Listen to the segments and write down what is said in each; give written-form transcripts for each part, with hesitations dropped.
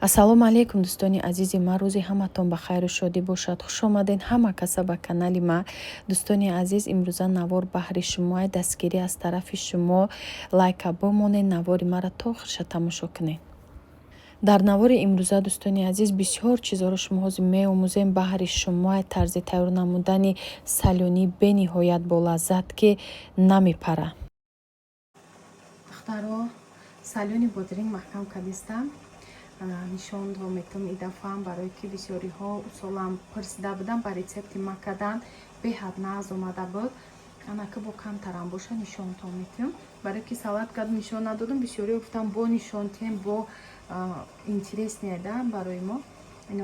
ассалому алайкум дӯстони азизи ма, рӯзи ҳаматон ба хайру шодӣ бошад. хуш омадед ҳама каса ба канали ма. дӯстони азиз, имрӯза навор баҳри шумо, дастгирӣ аз тарафи шумо. лайка бомонед, навори мара то охирша тамошо кунед. дар навори имрӯза дӯстони азиз бисёр чизҳоро шумо ҳозир меомӯзем баҳри шумо, тарзи тайёр намудани салёнӣ бениҳоят болаззат ки намепара. духтаро салёни бодринг маҳкам кардистам. нишонро метавон идафаам барое ки бисёриҳо усолам пурсида будам ба рецепти макадан беҳад наз омада буд. анаки бо камтарам боша нишонтон метавон барое ки салат кардам нишон надодам. бисёри гуфтам бо нишонтем бо интереснеда барои мо.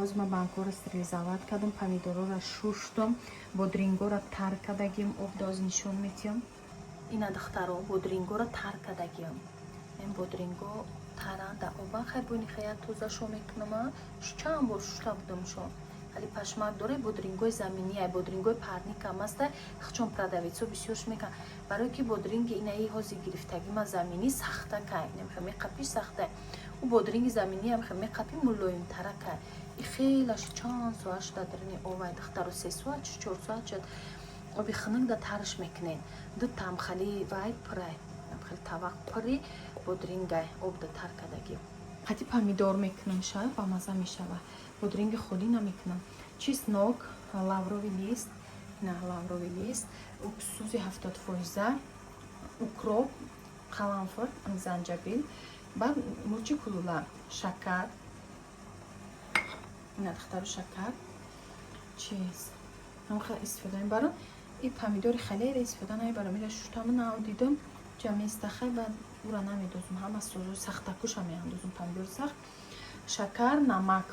ҳозир ма банкҳоро стерилизоват кардам, помидорҳоро шуштам, бодрингҳоро тар кардагим обда ҳозир нишон метиҳам. ина духтаро бодрингҳоро тар кардагим. ин бодринго таранда оба хай буни хая тозашо мекунама. чанд бор шушта будам шо. ҳали пашмак дора бодрингои заминӣ, ай бодрингои парникам аста хчон продавецо бисёрш мекан. барое ки бодринги инаи ҳозир гирифтагима заминӣ сахта кай, намеха меқапиш сахта. у бодринги заминӣ амеха меқапи мулоимтара кай. и хелаш чанд соат шуда дарини овай духтаро 3 соат 4 соат шуд. оби хунук да тарш мекунен. ду тамхали вай пурай. тамхали тавақ пури бодрингай обда тар кадаги. қати помидор мекунам ша ба маза мешава. бодринги холӣ намекунам. чеснок, лавровый лист, на лавровый лист, уксузи 70%, укроп, қаламфур, занҷабил, баъд мурчи кулула, шакар. ина духтаро шакар. чиз. ҳамха истифода мебарам. и помидори халеро истифода намебарам. ира шуштаму наудидам. ҷаместахай баъд ура намедозум. ҳама сӯзу сахтакуша меандозум помидори сахт. шакар, намак.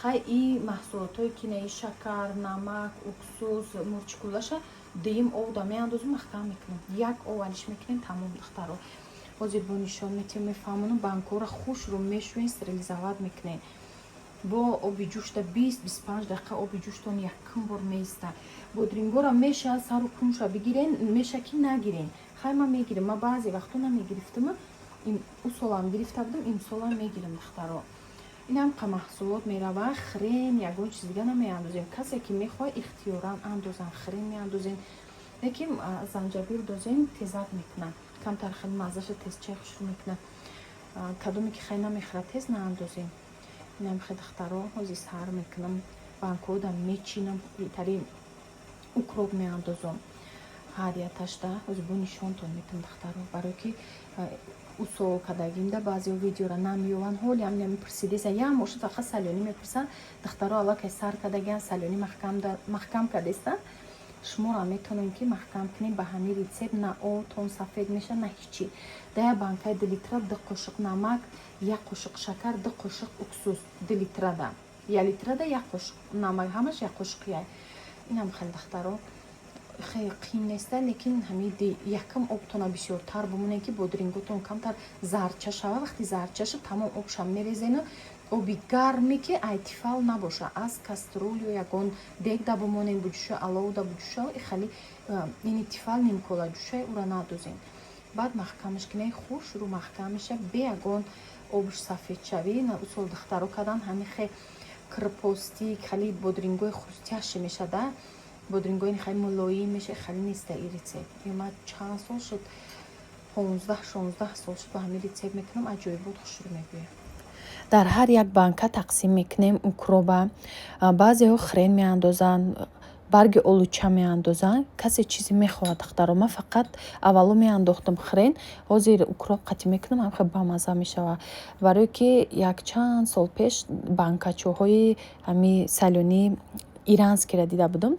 хай и маҳсулотҳое ки наи шакар, намак, уксус, мурчи кулаша дим овда меандозум, маҳкам мекунам. як овалиш мекунем тамом духтаро. ҳозир бо нишон метавонем мефаҳмонам. банкҳоро хушро мешӯен, стерилизоват мекунем. бо оби ҷӯшта 20-25 дақиқа оби ҷӯштон якум бор меиста. бодрингҳоро меша сару кунша бигирен, меша ки нагирен. хай ма мегирам, ма баъзе вақто намегирифтам. усолам гирифта будам, имсолам мегирам духтаро. ин ҳамқа маҳсулот мерава. хрен ягон чиз дига намеандозем. касе ки мехоҳад ихтиёран андозан хрен меандозем. лекин занҷабил дозем тезак мекунад. камтар хеле маззаша тез чай хушрӯ мекунад. кадоме ки хай намехӯрад тез наандозем. инам хе духтаро ҳозир сар мекунам. банкҳода мечинам. тари укроп меандозам. ҳар яташда ҳозир бо нишонтон метавонам духтаро. барое ки усол кадагимда баъзео видеора намеёванд. ҳоли ам намепурсидеса я мошин фақат салёнӣ мепурсанд. духтаро аллакай сар кадагиан салёнӣ маҳкам кардеста. шуморо метавонем ки маҳкам кунем ба ҳамин рецепт. на отон сафед меша на ҳичи. да я банкаи 2 литра 2 қошиқ намак, 1 қошиқ шакар, 2 қошиқ уксус. 2 литрада 1 литрада 1 қошиқ намак, ҳамаш 1 қошиқ яй. инам хеле духтаро хеле қиин неста. лекин ҳамиди якум обтона бисёртар бимонед ки бодринготон камтар зарча шава. вақти зарча шуд тамом обша мерезену оби гарме ки айтифал набоша. аз каструл ё ягон дег да бимонем буҷӯша алов да буҷӯша и хали ини тифал нимкола ҷӯша ура надозем. баъд маҳкамаш кинаи хуш рӯ маҳкам меша бе ягон обш сафедшавӣ. на усол духтаро кадан ҳамин хе крпости хали бодрингои хрустящи мешада. бодрингои хай мулоим меша хали неста и рецепт. ма чанд сол шуд 15-16 сол шуд ба ҳамин рецепт мекунам. аҷоибот хушрӯ мегӯям. дар ҳар як банка тақсим мекунем укроба. баъзеҳо хрен меандозанд, барги олуча меандозанд. касе чизе мехоҳад духтаро. ман фақат аввало меандохтам хрен. ҳозир укроб қатӣ мекунам. ҳам хеле бамаза мешава. барое ки якчанд сол пеш банкачаҳои ҳами салёни иранскиро дида будам.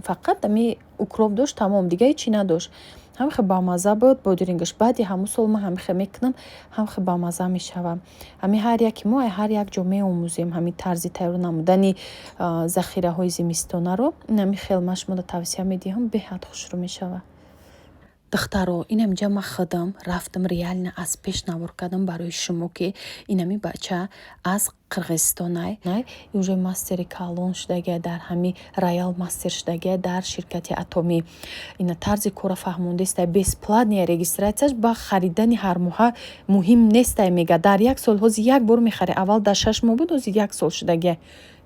фақат ами укроб дошт, тамом дига ҳичи надошт. ҳам хеле бамаза буд бодрингаш. баъди ҳамун сол ман ҳам хеле мекунам. ҳам хеле бамаза мешава. ами ҳар яки мо ҳар як ҷо меомӯзем ҳами тарзи тайёр намудани захираҳои зимистонаро. инами хеле ма шуморо тавсия медиҳам. беҳад хушрӯ мешава. духтаро инам ҷама худам рафтам реально аз пеш навор кардам барои шумо ки инами бача аз қирғизистон уже мастери калон шудагия дар ҳами роял мастер шудагия дар ширкати атоми ина тарзи кора фаҳмондеста бесплатния регистратсияш ба харидани ҳар моҳа муҳим нестай мега дар як сол ҳози як бор мехаре аввал дар 6 моҳ буд ҳози як сол шудагия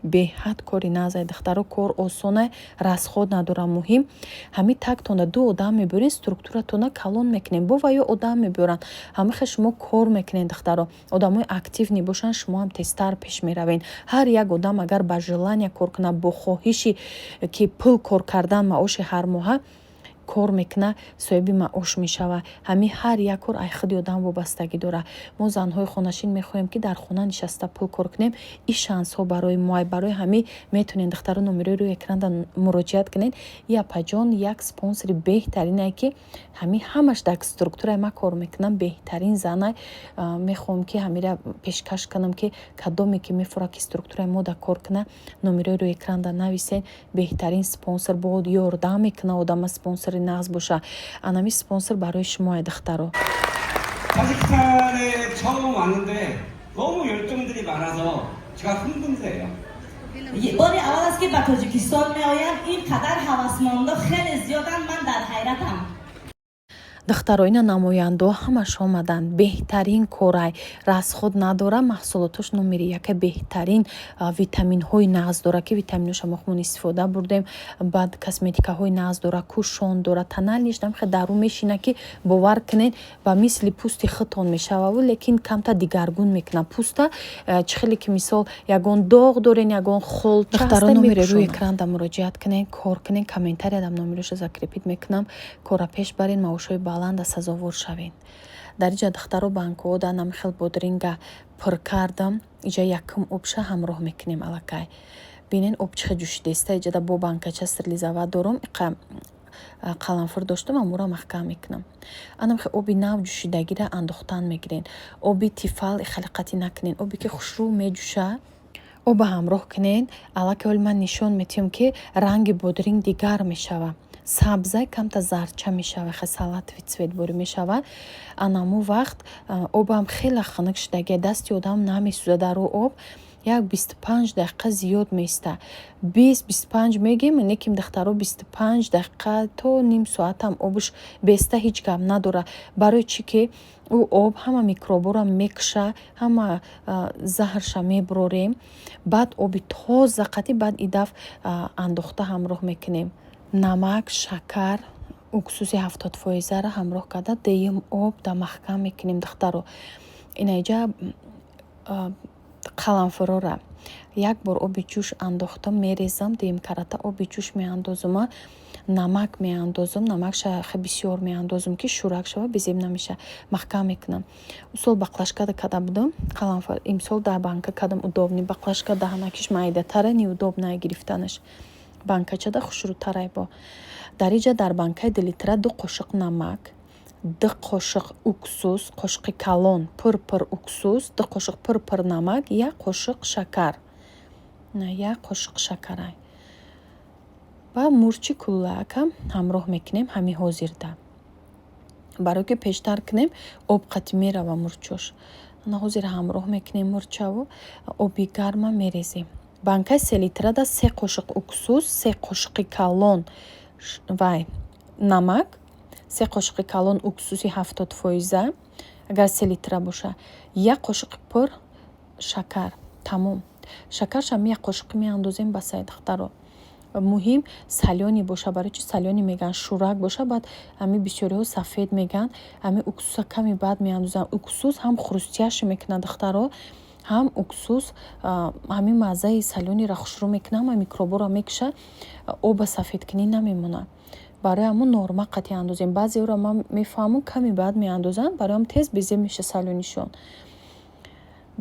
беҳад кори назай духтаро кор осона расход надора муҳим ҳами тактона ду одам мебурен структуратона калон мекунем бо ва ё одам мебуран ҳамаха шумо кор мекунен духтаро одамои активни бошанд шумо ҳам тезтар пеш меравен ҳар як одам агар ба желания кор кунад бо хоҳиши ки пул кор кардан маоши ҳар моҳа кор мекуна соҳиби маош мешава ҳами ҳар як кор ай худи одам вобастагӣ дора мо занҳои хонашин мехоҳем ки дар хона нишаста пул кор кунем ин шансҳо барои мо барои ҳами метонен духтаро номерои рӯи экран муроҷиат кунен япаҷон як спонсори беҳтаринае ки ҳами ҳамаш дар структураи ма кор мекунам беҳтарин зана мехоҳам ки ҳамира пешкаш кунам ки кадоме ки мефора ки структураи мо да кор куна номерои рӯи экран да нависен беҳтарин спонсор бо ёрдам мекуна одама спонсори нағз боша анами спонсор барои шумо духтаро 타지키스탄에 처음 왔는데 너무 열정들이 많아서 제가 흥분돼요. بار اول است که به تاجیکستان میآیم اینقدر هوسمندا خیلی زیادن من در حیرتم духтароина намояндо ҳамаш омаданд беҳтарин корай расход надора маҳсулотош номери яка беҳтарин витаминҳои нағз дора ки витаминоша мохмон истифода бурдем баъд косметикаҳои нағз дора кушон дора танал ништам хе дару мешина ки бовар кунен ба мисли пӯсти хитон мешававу лекин камта дигаргун мекуна пӯста чӣ хеле ки мисол ягон доғ дорен ягон холча духтаро номери рӯи экран да муроҷиат кунен кор кунен комментария дам номероша закрепит мекунам кора пеш барен маошҳои баланда сазовор шавен дар иҷа духтаро банкҳо да намихел бодринга пур кардам иҷа якум обша ҳамроҳ мекунем аллакай бинен об чӣ ҷӯшидеста иҷада бо банкача сирлизава дорум иқа қаламфур доштам амура маҳкам мекунам анамхе оби нав ҷӯшидагира андохтан мегирен оби тифал халиқатӣ накунен оби ки хушрӯ меҷӯша оба ҳамроҳ кунен аллакай ман нишон метиҳам ки ранги бодринг дигар мешава сабза камта зарча мешава хе салатови цветборӣ мешава анамо вақт обам хеле хунук шудагия дасти одам намесӯзад дар об як 25 дақиқа зиёд меиста 20-25 мегем неким духтаро 25 дақиқа то ним соатам обуш беста ҳеҷ гап надора барои чӣ ки ӯ об ҳама микробора мекуша ҳама заҳрша меброрем баъд оби тоза қатӣ баъд идаф андохта ҳамроҳ мекунем намак шакар уксуси 70%ро ҳамроҳ карда деюм об да маҳкам мекунем духтаро инаиҷа қаламфурора як бор оби ҷӯш андохтам мерезам деюм карата оби ҷӯш меандозума намак меандозам намак шахи бисёр меандозам ки шӯрак шава безеб намеша маҳкам мекунам усол баклажка када будам қаламфур имсол дар банка кадам удобни баклажка даҳанакиш майдатара неудобнае гирифтанаш банкачада хушрӯтарай бо дар иҷа дар банкаи 2 литра 2 қошиқ намак 2 қошиқ уксус қошиқи калон пур уксус 2 қошиқ пур намак 1 қошиқ шакар 1 қошиқ шакарай ва мурчи куллаакам ҳамроҳ мекунем ҳами ҳозирда барое ки пештар кунем об қатӣ мерава мурчош ана ҳозир ҳамроҳ мекунем мурчаву оби гарма мерезем банкаи 3 литрада 3 қошиқ уксус 3 қошиқи калон вай намак 3 қошиқи калон уксуси 70% агар 3 литра боша 1 қошиқи пур шакар тамом шакаршам 1 қошиқи меандозем ба сай духтаро муҳим салёни боша барои чи салёни меган шӯрак боша баъд ами бисёриҳо сафед меган ами уксуса ками баъд меандозам уксус ҳам хрустяши мекуна духтаро ҳам уксус ҳамин маззаи салёниро хушрӯ мекуна ҳама микробора мекуша оба сафедкунӣ намемона барои ҳамун норма қатъи андозем баъзеҳоро ман мефаҳмам ками баъд меандозанд барои ҳам тез безеб меша салёнишон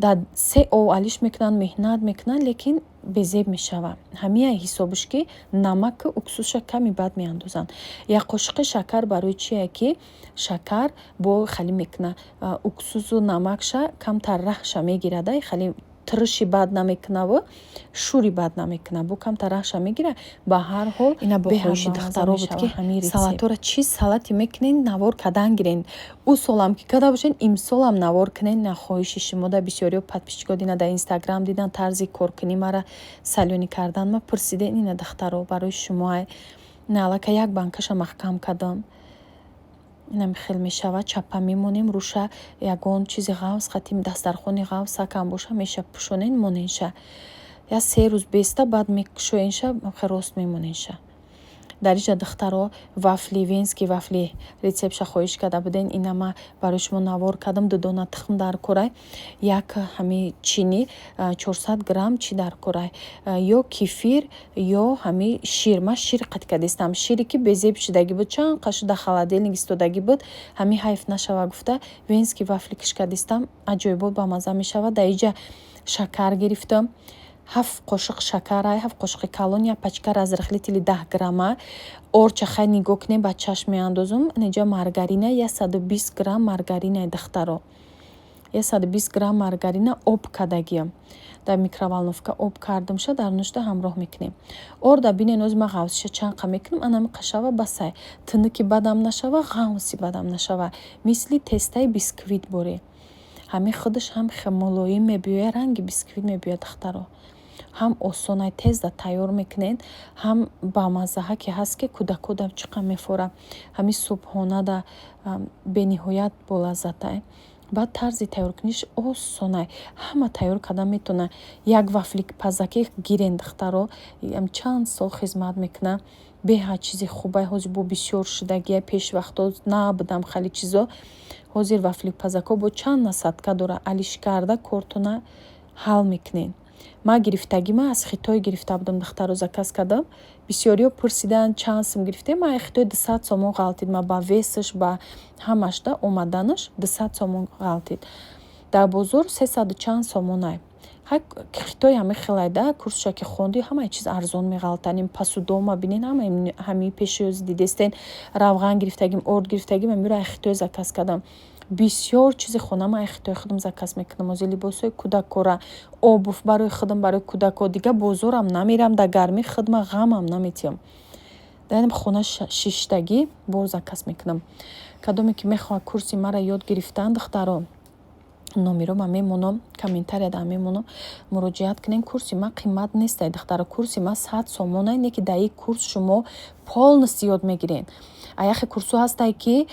дар 3 ов алиш мекунанд меҳнат мекунанд лекин безеб мешава ҳамия ҳисобиш ки намаку уксуша ками баъд меандозанд 1 қошиқи шакар барои чие ки шакар бо хали мекуна уксусу намакша камтар раҳша мегирада хали триши бад намекунаву шури бад намекуна бу кам тараша мегира ба ҳар ҳол ина бо хоҳиши духтаро буд ки салатора чӣ салати мекунен навор кардан гирен ӯ солам ки када бошен имсолам навор кунен на хоҳиши шумо да бисёриё подписчикҳо дина дар инстаграм дидан тарзи коркунӣ мара салёнӣ кардан ма пурсиден ина духтаро барои шумо ина аллакай як банкаша маҳкам кардам инам хел мешава чапа мемонем руша ягон чизи ғавз хатим дастархони ғавз сакам боша меша пушонен моненша я 3 рӯз беста баъд мекушоенша рост мемоненша дар инҷа духтаро вафли венский вафли рецептша хоҳиш карда буден инама барои шумо навор кардам 2 дона тухм дар корай як ҳами чини 400 грамм чи дар корай ё кефир ё ҳами шир ма шир қатъ кардистам шире ки безеб шудагӣ буд чанд қашу дар холодильник истодагӣ буд ҳами ҳайф нашава гуфта венский вафли киш кардистам аҷоибот ба мазза мешава дар инҷа шакар гирифтам 7 қошиқ шакара 7 қошиқи калон я пачка разрыхли тили 10 грамма орча хай нигоҳ кунем ба чашм меандозум инҷа маргарина я 120 грамм маргарина духтаро я 120 грамм маргарина об кардагиам дар микроволновка об кардамша дар нушта ҳамроҳ мекунем орда бинен оз ма ғавсиша чанқа мекунам анами қашава басай тинуки бадам нашава ғавси бадам нашава мисли тестаи бисквит боре ҳами худаш ҳам молоим мебиёяд ранги бисквит мебиёяд духтаро ҳам осонай тезда тайёр мекунен ҳам бамаззаҳа ки ҳаст ки кӯдако да чиқа мефора ҳами субҳона да бениҳоят болаззатай баъд тарзи тайёркуниш осонай ҳама тайёр карда метавона як вафли пазаки гирен духтаро чанд сол хизмат мекуна беҳад чизи хубай ҳозир бо бисёр шудагия пешвақто набудам хали чизо ҳозир вафли пазако бо чанд насадка дора алиш карда кортона ҳал мекунен ма гирифтагима аз хитой гирифта будам духтаро заказ кардам бисёриё пурсидан чанд сум гирифтем ма хитой 200 сомон ғалтид ма ба весаш ба ҳамаш да омаданаш 200 сомон ғалтид дар бозор 300 чанд сомонай хитой ҳами хелай да курсша ки хонди ҳамаи чиз арзон меғалтанем пасудома бинен ҳами пешёз дидестен равған гирифтагим орд гирифтагим амира хитой заказ кардам бисёр чизи хонама хитой худам заказ мекунам ози либосои кӯдакора обув барои худам барои кӯдако дига бозорам намерам дар гармӣ худма ғамам наметиям дар хона шиштагӣ бор заказ мекунам кадоме ки мехоҳад курси мара ёд гирифтан духтаро номеро ма мемонам комментария да мемонам муроҷиат кунен курси ма қимат нестай духтаро курси ма 100 сомонай не ки дар ин курс шумо полностью ёд мегирен аяхе курсу ҳастай ки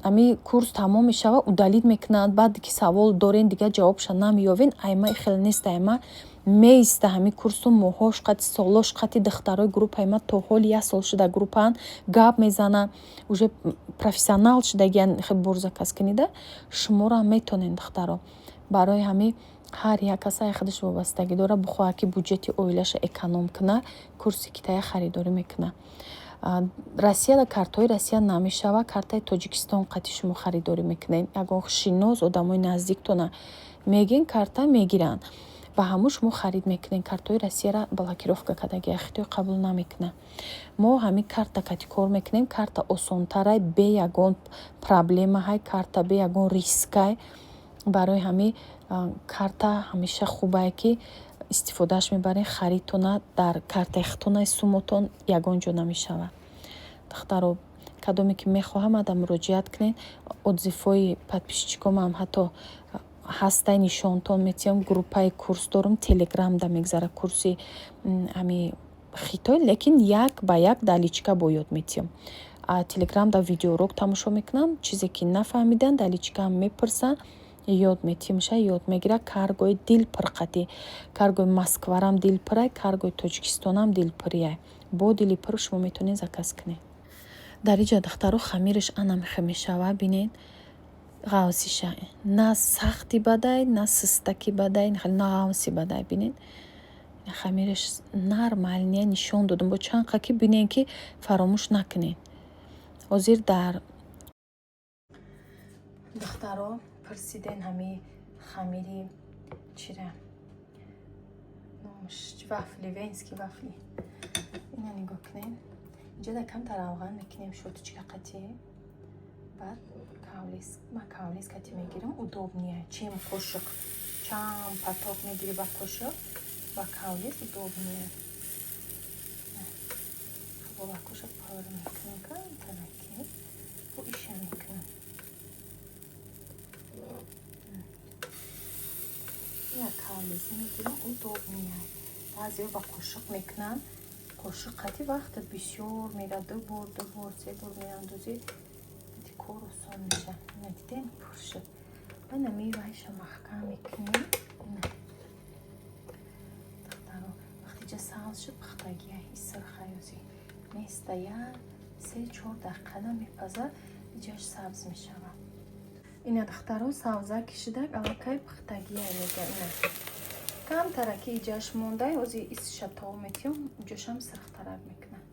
ами курс тамом мешава удалит мекунанд баъд ки савол дорен дига ҷавобша намеёвен айма хеле нестай айма меиста ҳами курсу моҳош қати солош қати духтарои группаи ма то ҳоли 1 сол шуда группаан гап мезананд уже профессионал шудагиян хеле бор заказ кунида шуморо ҳам метонен духтаро барои ҳами ҳар як касае худаш вобастагӣ дора бихоҳад ки буҷети оилаша эконом куна курси китая харидорӣ мекуна россияда картаи россия намешава картаи тоҷикистон қати шумо харидорӣ мекунен ягон шинос одамои наздиктона мегин карта мегиранд ба ҳаму шумо харид мекунен картаи россияра блокировка кардаги хитой қабул намекуна мо ҳами карта кати кор мекунем карта осонтарай бе ягон проблемаҳай карта бе ягон рискай барои ҳами карта ҳамеша хубае ки истифодааш мебарен харидтона дар картаи хитонаи сумотон ягон ҷо намешавад духтаро кадоме ки мехоҳам ада муроҷиат кунен отзифҳои подписчикомам ҳатто ҳастай нишонтон метиҳам группаи курс дорам телеграм да мегзара курси ами хитой лекин як ба як даличка бо ёд метиҳам телеграм да видеоурок тамошо мекунанд чизе ки нафаҳмидан даличкаам мепурсанд ёд метиҳамша ёд мегира каргои дилпурқатӣ каргои москварам дилпурай каргои тоҷикистонам дилпурияй бо дили пур шумо метавонед заказ кунед дар инҷа духтаро хамираш анамихе мешава бинед ғавсиша на сахти бадай на систаки бадай на ғавси бадай бинед хамираш нормалния нишон додам бо чанқа ки бинед ки фаромӯш накунед ҳозир дар духтаро пурсиден ҳами хамири чира номаш вафли венский вафли ина нигоҳ кунед инҷа да камтар равған мекунем шотичка қати баъд кавлис ма кавлис кати мегирам удобния чим қошиқ чам поток мегири ба кошо ба кавлес доб меяд ба кошо пар мекунем камтараки бо иша мекунем як кавлеси мегирам у доб меяд баъзеҳо ба қошиқ мекунанд қошиқ қати вақтат бисёр мерад ду бор се бор меандозӣ ди кор осон меша надидем пур шуд ана меваиша маҳкам мекунем духтаро вақти ҷа сабз шуд пухтагия исрхаёзи местая 3-4 дақиқада мепаза иҷаш сабз мешавад ина духтаро сабза кишидак аллакай пухтагия мега ина камтараки иҷаш мондай ози исша тов метиём иҷошам сирхтарак мекунам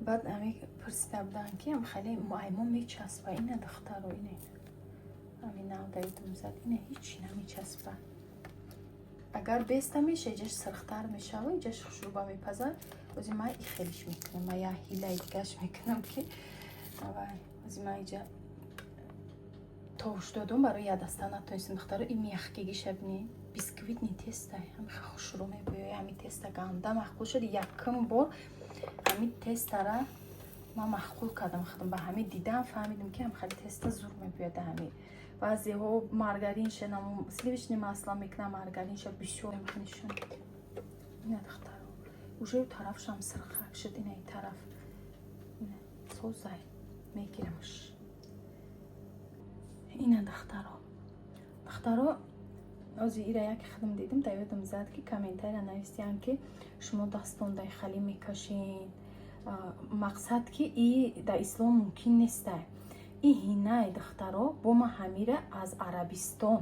баъд ами пурсида буданд ки ам хеле маймун мечаспа ина духтаро ина ами навдаи думзад ина ҳичи намечаспа агар беста меша иҷаш сирхтар мешава иҷаш хушрӯба мепаза ози ман и хелиш мекунам ман я ҳилаи дигаш мекунам ки ози ман иҷа тош додум барои я даста натонистам духтаро и мехкигиша бини бисквитни тестай ҳамиха хушрӯ мебояи ҳами теста ганда махқул шуд якум бор ҳами тестара ман махқул кардам худам ба ҳами дидам фаҳмидам ки ҳам хали теста зур мебояда ҳами баъзеҳо маргаринша сливичное масло мекунам маргаринша бисёр мехнишон ина духтаро уже тарафшам сирхак шуд ина и тараф ина созай мегирамш ина духтаро ози ира яке худам дидим да ёдам зад ки комментария нависиянд ки шумо дастондай хали мекашед мақсад ки и дар ислом мумкин нестай и ҳинаи духтаро бо ма ҳамира аз арабистон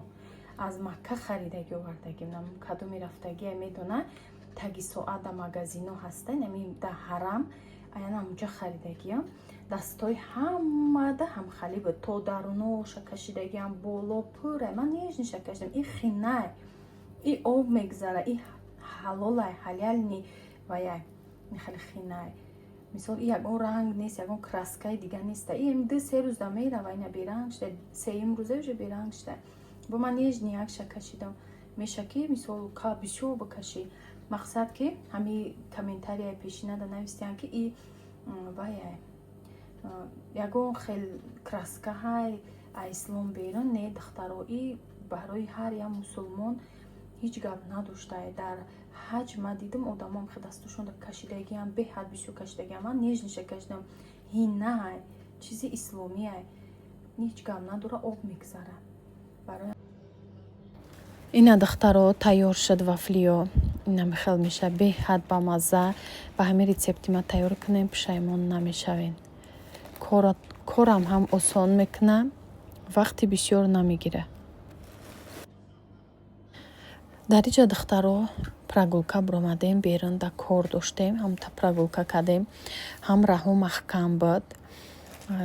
аз макка харидаги овардагим нам кадоми рафтагия медона таги соат да магазино ҳастай нами да ҳарам аянам уҷа харидагиам дастои ҳамада ҳамхали буд то даруноша кашидагиам боло пура ман нежниша кашидам и хинай и об мегзара и ҳалолай ҳалялни ваяй михали хинай мисол и ягон ранг нест ягон краскаи дига неста и ду се рӯз да мерава ина беранг шуда сеюм рӯза уже беранг шуда бо ман нежни якша кашидам меша ки мисол ка бисёр бикаши мақсад ки ҳами комментарияи пешинада навистиянд ки и ваяй ягон хел краскаҳай а ислом берун не духтаро и барои ҳар як мусулмон ҳеҷ гап надоштае дар ҳаҷ ман дидам одамон дастушон кашидагиам беҳад бисёр кашидагиам ман нежниша кашидам ҳинай чизи исломияй ҳеҷ гап надора об мегзара ина духтаро тайёр шуд вафлиё ина михел меша беҳад бамазза ба ҳамин рецепти ма тайёр кунем пушаймон намешавем корам ҳам осон мекунам вақти бисёр намегира дар иҷа духтаро прогулка биромадем берун да кор доштем ҳамта прогулка кардем ҳам раҳо маҳкам буд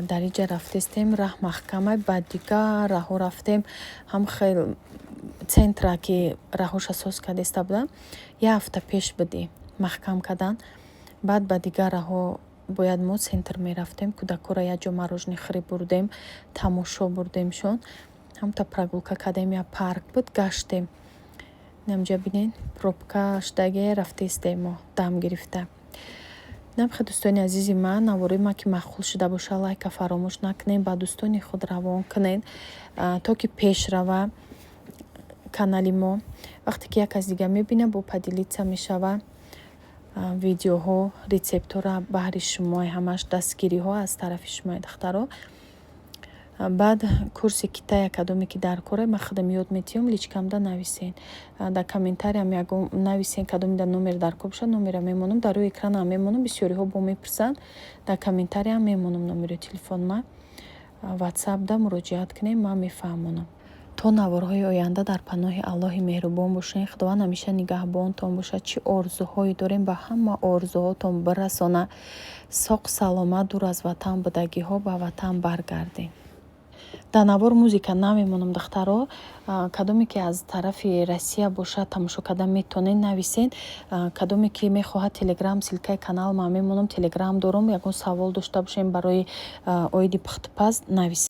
дар иҷа рафтестем раҳ маҳкамай баъд дигар раҳо рафтем ҳам хел центра ки раҳоша соз кардеста будам як ҳафта пеш буди маҳкам кардан баъд ба дигар раҳо бояд мо центр мерафтем кӯдакора як ҷо мороженое хӯриб бурдем тамошо бурдемшон ҳамта прогулка кардем як парк буд гаштем намҷа бинен пробка шудаге рафтестем мо дам гирифта намхе дӯстони азизи ман навораи ман ки махқул шуда боша лайка фаромӯш накунем ба дӯстони худ равон кунед то ки пеш рава канали мо вақте ки як кас дига мебина бо падилица мешава видеоҳо рецептора баҳри шумои ҳамаш дастгириҳо аз тарафи шумои духтаро баъд курси китая кадоме ки дар кора ма худам ёд метиём личкамда нависен дар комментариям ягон нависен кадоме дар номер дар кор бошад номера мемонам дар рӯи экранам мемонам бисёриҳо бо мепурсанд дар комментариям мемонам номери телефонма ватсапда муроҷиат кунем ман мефаҳмонам то наворҳои оянда дар паноҳи аллоҳи меҳрубон бошем худованд ҳамеша нигаҳбонтон бошад чӣ орзуҳое дорем ба ҳама орзуҳотон бирасона соқ саломат дур аз ватан будагиҳо ба ватан баргардем дар навор музика намемонам духтаро кадоме ки аз тарафи россия бошад тамошо кардан метонед нависен кадоме ки мехоҳад телеграм силкаи канал ман мемонам телеграм дорам ягон савол дошта бошем барои оиди пухтупаз нависен